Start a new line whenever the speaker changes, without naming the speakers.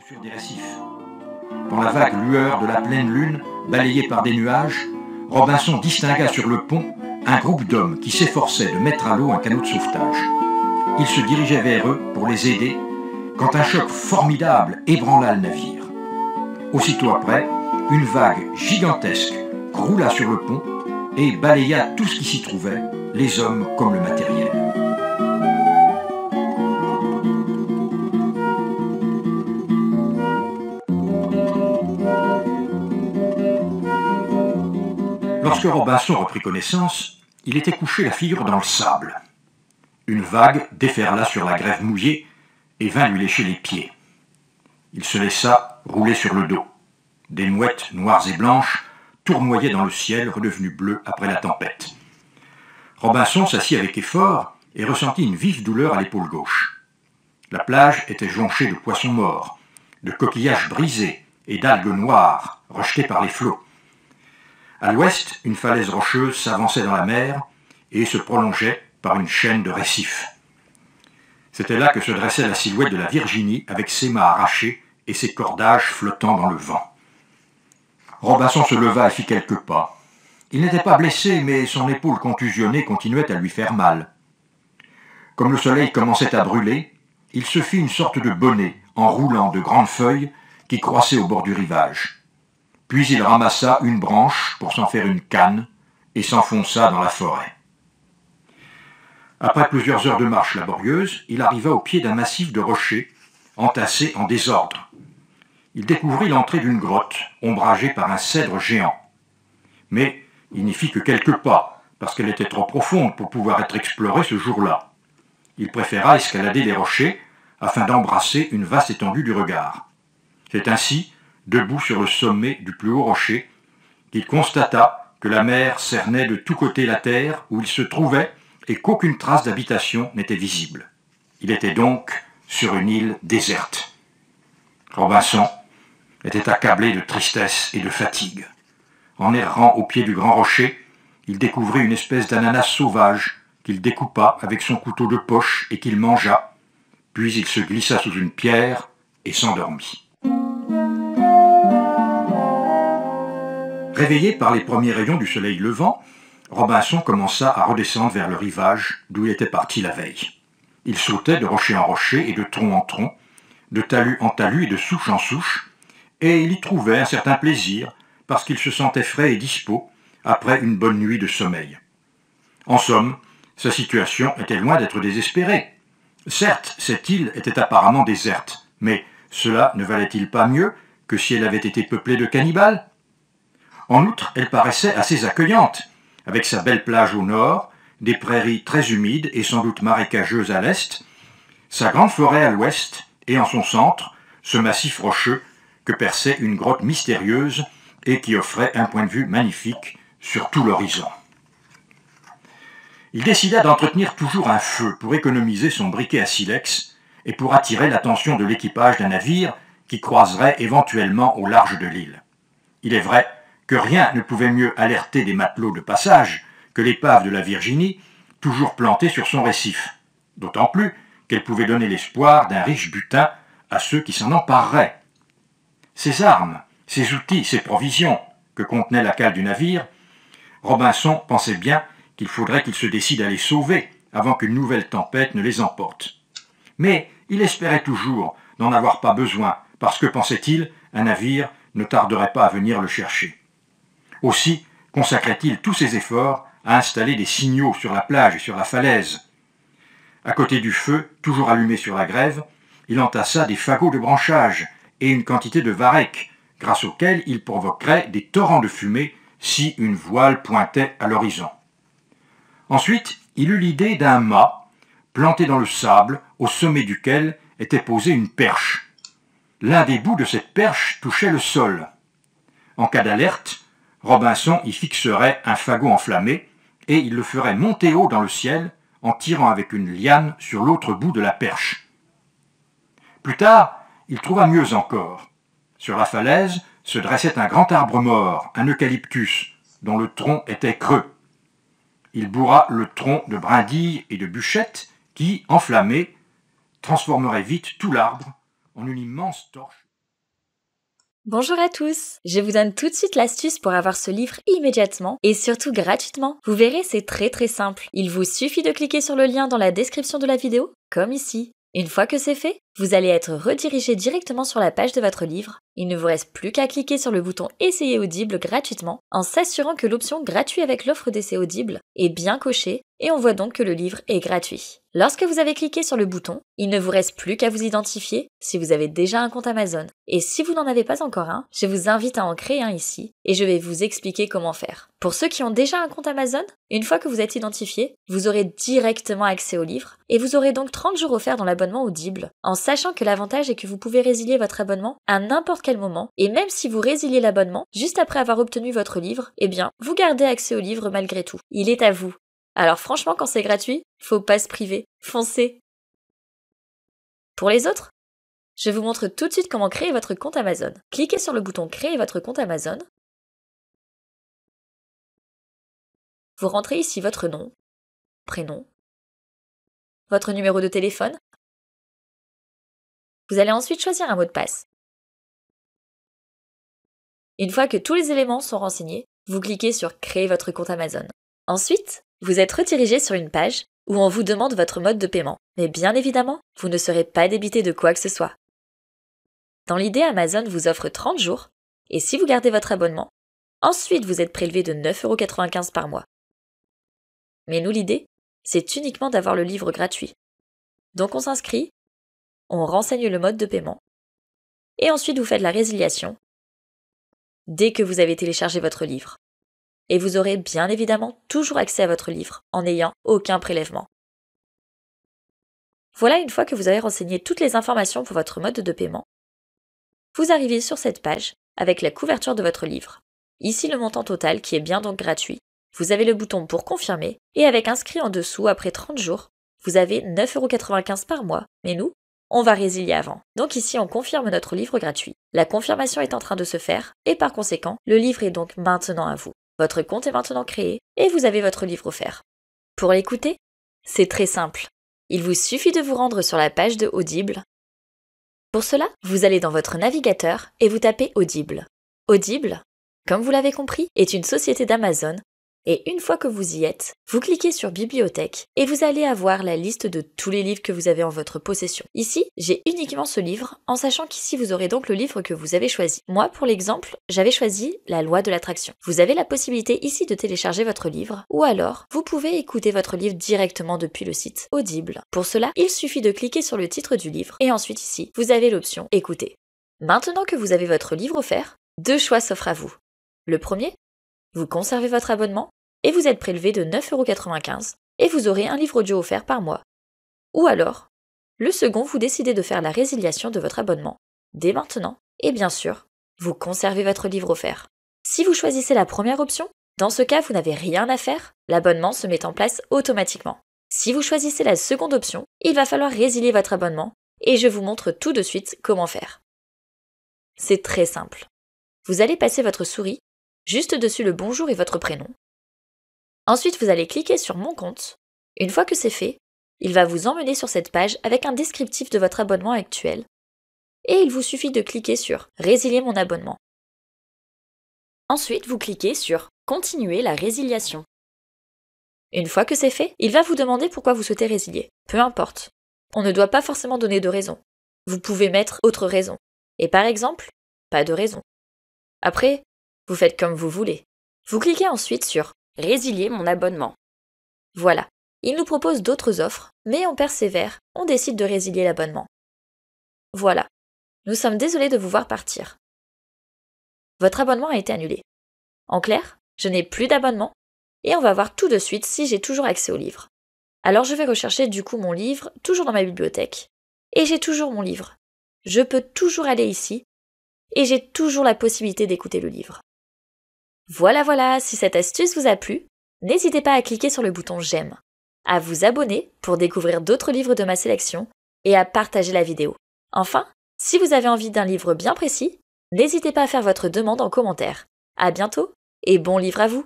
sur des récifs. Dans la vague lueur de la pleine lune, balayée par des nuages, Robinson distingua sur le pont un groupe d'hommes qui s'efforçaient de mettre à l'eau un canot de sauvetage. Il se dirigeait vers eux pour les aider quand un choc formidable ébranla le navire. Aussitôt après, une vague gigantesque roula sur le pont et balaya tout ce qui s'y trouvait, les hommes comme le matériel. Lorsque Robinson reprit connaissance, il était couché la figure dans le sable. Une vague déferla sur la grève mouillée et vint lui lécher les pieds. Il se laissa rouler sur le dos. Des mouettes noires et blanches tournoyaient dans le ciel redevenu bleu après la tempête. Robinson s'assit avec effort et ressentit une vive douleur à l'épaule gauche. La plage était jonchée de poissons morts, de coquillages brisés et d'algues noires rejetées par les flots. À l'ouest, une falaise rocheuse s'avançait dans la mer et se prolongeait par une chaîne de récifs. C'était là que se dressait la silhouette de la Virginie avec ses mâts arrachés et ses cordages flottant dans le vent. Robinson se leva et fit quelques pas. Il n'était pas blessé, mais son épaule contusionnée continuait à lui faire mal. Comme le soleil commençait à brûler, il se fit une sorte de bonnet en roulant de grandes feuilles qui croissaient au bord du rivage. Puis il ramassa une branche pour s'en faire une canne et s'enfonça dans la forêt. Après plusieurs heures de marche laborieuse, il arriva au pied d'un massif de rochers entassés en désordre. Il découvrit l'entrée d'une grotte ombragée par un cèdre géant. Mais il n'y fit que quelques pas, parce qu'elle était trop profonde pour pouvoir être explorée ce jour-là. Il préféra escalader les rochers afin d'embrasser une vaste étendue du regard. C'est ainsi, debout sur le sommet du plus haut rocher, qu'il constata que la mer cernait de tous côtés la terre où il se trouvait et qu'aucune trace d'habitation n'était visible. Il était donc sur une île déserte. Robinson était accablé de tristesse et de fatigue. En errant au pied du grand rocher, il découvrit une espèce d'ananas sauvage qu'il découpa avec son couteau de poche et qu'il mangea, puis il se glissa sous une pierre et s'endormit. Réveillé par les premiers rayons du soleil levant, Robinson commença à redescendre vers le rivage d'où il était parti la veille. Il sautait de rocher en rocher et de tronc en tronc, de talus en talus et de souche en souche, et il y trouvait un certain plaisir parce qu'il se sentait frais et dispos après une bonne nuit de sommeil. En somme, sa situation était loin d'être désespérée. Certes, cette île était apparemment déserte, mais cela ne valait-il pas mieux que si elle avait été peuplée de cannibales ? En outre, elle paraissait assez accueillante, avec sa belle plage au nord, des prairies très humides et sans doute marécageuses à l'est, sa grande forêt à l'ouest, et en son centre, ce massif rocheux que perçait une grotte mystérieuse et qui offrait un point de vue magnifique sur tout l'horizon. Il décida d'entretenir toujours un feu pour économiser son briquet à silex et pour attirer l'attention de l'équipage d'un navire qui croiserait éventuellement au large de l'île. Il est vrai que rien ne pouvait mieux alerter des matelots de passage que l'épave de la Virginie, toujours plantée sur son récif, d'autant plus qu'elle pouvait donner l'espoir d'un riche butin à ceux qui s'en empareraient. Ses armes, ses outils, ses provisions que contenait la cale du navire, Robinson pensait bien qu'il faudrait qu'il se décide à les sauver avant qu'une nouvelle tempête ne les emporte. Mais il espérait toujours n'en avoir pas besoin, parce que, pensait-il, un navire ne tarderait pas à venir le chercher. Aussi consacrait-il tous ses efforts à installer des signaux sur la plage et sur la falaise. À côté du feu, toujours allumé sur la grève, il entassa des fagots de branchage et une quantité de varech, grâce auxquels il provoquerait des torrents de fumée si une voile pointait à l'horizon. Ensuite, il eut l'idée d'un mât planté dans le sable, au sommet duquel était posée une perche. L'un des bouts de cette perche touchait le sol. En cas d'alerte, Robinson y fixerait un fagot enflammé et il le ferait monter haut dans le ciel en tirant avec une liane sur l'autre bout de la perche. Plus tard, il trouva mieux encore. Sur la falaise se dressait un grand arbre mort, un eucalyptus, dont le tronc était creux. Il bourra le tronc de brindilles et de bûchettes qui, enflammées, transformeraient vite tout l'arbre en une immense torche.
Bonjour à tous! Je vous donne tout de suite l'astuce pour avoir ce livre immédiatement et surtout gratuitement. Vous verrez, c'est très simple. Il vous suffit de cliquer sur le lien dans la description de la vidéo, comme ici. Une fois que c'est fait, vous allez être redirigé directement sur la page de votre livre. Il ne vous reste plus qu'à cliquer sur le bouton Essayer Audible gratuitement en s'assurant que l'option gratuit avec l'offre d'essai Audible est bien cochée et on voit donc que le livre est gratuit. Lorsque vous avez cliqué sur le bouton, il ne vous reste plus qu'à vous identifier si vous avez déjà un compte Amazon. Et si vous n'en avez pas encore un, je vous invite à en créer un ici et je vais vous expliquer comment faire. Pour ceux qui ont déjà un compte Amazon, une fois que vous êtes identifié, vous aurez directement accès au livre et vous aurez donc 30 jours offerts dans l'abonnement Audible, en sachant que l'avantage est que vous pouvez résilier votre abonnement à n'importe quel moment et même si vous résiliez l'abonnement juste après avoir obtenu votre livre, eh bien, vous gardez accès au livre malgré tout. Il est à vous. Alors franchement, quand c'est gratuit, faut pas se priver. Foncez! Pour les autres, je vous montre tout de suite comment créer votre compte Amazon. Cliquez sur le bouton Créer votre compte Amazon. Vous rentrez ici votre nom, prénom, votre numéro de téléphone. Vous allez ensuite choisir un mot de passe. Une fois que tous les éléments sont renseignés, vous cliquez sur Créer votre compte Amazon. Ensuite, vous êtes redirigé sur une page où on vous demande votre mode de paiement. Mais bien évidemment, vous ne serez pas débité de quoi que ce soit. Dans l'idée, Amazon vous offre 30 jours, et si vous gardez votre abonnement, ensuite vous êtes prélevé de 9,95 € par mois. Mais nous, l'idée, c'est uniquement d'avoir le livre gratuit. Donc on s'inscrit, on renseigne le mode de paiement, et ensuite vous faites la résiliation dès que vous avez téléchargé votre livre. Et vous aurez bien évidemment toujours accès à votre livre en n'ayant aucun prélèvement. Voilà, une fois que vous avez renseigné toutes les informations pour votre mode de paiement, vous arrivez sur cette page avec la couverture de votre livre. Ici le montant total qui est bien donc gratuit. Vous avez le bouton pour confirmer et avec inscrit en dessous après 30 jours, vous avez 9,95 € par mois. Mais nous, on va résilier avant. Donc ici on confirme notre livre gratuit. La confirmation est en train de se faire et par conséquent, le livre est donc maintenant à vous. Votre compte est maintenant créé et vous avez votre livre offert. Pour l'écouter, c'est très simple. Il vous suffit de vous rendre sur la page de Audible. Pour cela, vous allez dans votre navigateur et vous tapez Audible. Audible, comme vous l'avez compris, est une société d'Amazon et une fois que vous y êtes, vous cliquez sur Bibliothèque et vous allez avoir la liste de tous les livres que vous avez en votre possession. Ici, j'ai uniquement ce livre, en sachant qu'ici vous aurez donc le livre que vous avez choisi. Moi, pour l'exemple, j'avais choisi La Loi de l'attraction. Vous avez la possibilité ici de télécharger votre livre, ou alors, vous pouvez écouter votre livre directement depuis le site Audible. Pour cela, il suffit de cliquer sur le titre du livre, et ensuite ici, vous avez l'option Écouter. Maintenant que vous avez votre livre offert, deux choix s'offrent à vous. Le premier, vous conservez votre abonnement et vous êtes prélevé de 9,95 € et vous aurez un livre audio offert par mois. Ou alors, le second, vous décidez de faire la résiliation de votre abonnement dès maintenant et bien sûr, vous conservez votre livre offert. Si vous choisissez la première option, dans ce cas, vous n'avez rien à faire, l'abonnement se met en place automatiquement. Si vous choisissez la seconde option, il va falloir résilier votre abonnement et je vous montre tout de suite comment faire. C'est très simple. Vous allez passer votre souris juste dessus le bonjour et votre prénom. Ensuite, vous allez cliquer sur Mon compte. Une fois que c'est fait, il va vous emmener sur cette page avec un descriptif de votre abonnement actuel. Et il vous suffit de cliquer sur Résilier mon abonnement. Ensuite, vous cliquez sur Continuer la résiliation. Une fois que c'est fait, il va vous demander pourquoi vous souhaitez résilier. Peu importe. On ne doit pas forcément donner de raison. Vous pouvez mettre autre raison. Et par exemple, pas de raison. Après, vous faites comme vous voulez. Vous cliquez ensuite sur Résilier mon abonnement. Voilà. Il nous propose d'autres offres, mais on persévère, on décide de résilier l'abonnement. Voilà. Nous sommes désolés de vous voir partir. Votre abonnement a été annulé. En clair, je n'ai plus d'abonnement et on va voir tout de suite si j'ai toujours accès au livre. Alors je vais rechercher du coup mon livre, toujours dans ma bibliothèque. Et j'ai toujours mon livre. Je peux toujours aller ici et j'ai toujours la possibilité d'écouter le livre. Voilà, si cette astuce vous a plu, n'hésitez pas à cliquer sur le bouton j'aime, à vous abonner pour découvrir d'autres livres de ma sélection et à partager la vidéo. Enfin, si vous avez envie d'un livre bien précis, n'hésitez pas à faire votre demande en commentaire. À bientôt et bon livre à vous!